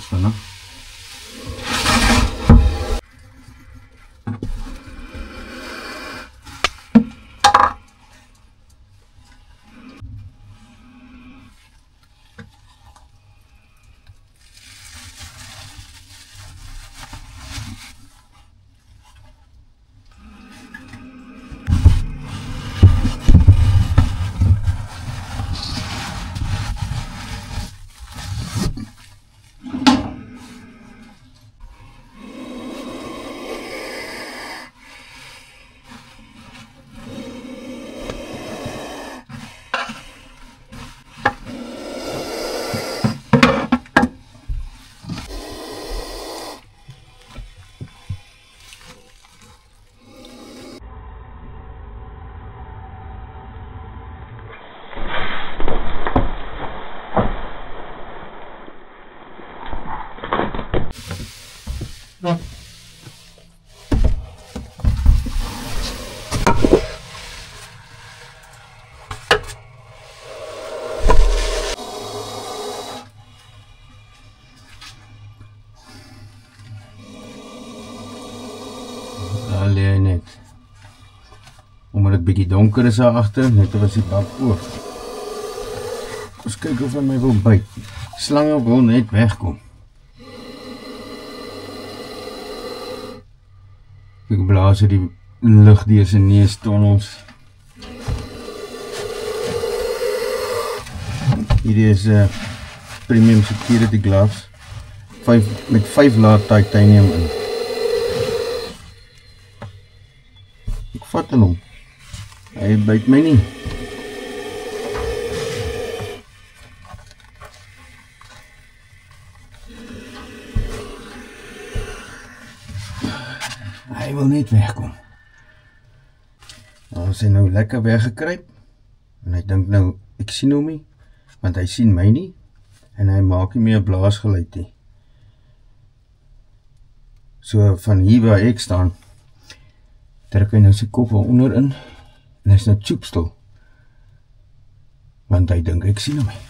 was vanaf. Daar lê hy net. Omdat het bietjie donker is daar agter, net was die bak oop. Ons kyk of hy my wil byt. Slange wil net wegkom. Ek blaas die lug deur sy neustonnels. Hierdie is premium security gloves. Met 5 laag titanium in. Ek vat hom. Hy byt my nie. Hy wil net wegkom. Nou is hy nou lekker weggekruip. En hy dink nou, ek sien hom nie, want hy sien my nie. En hy maak nie meer blaasgeluid nie. So van hier waar ek staan, trek hy nou sy kop onder in, en hy is nou tjoepstil, want hy dink ek sien hom nie.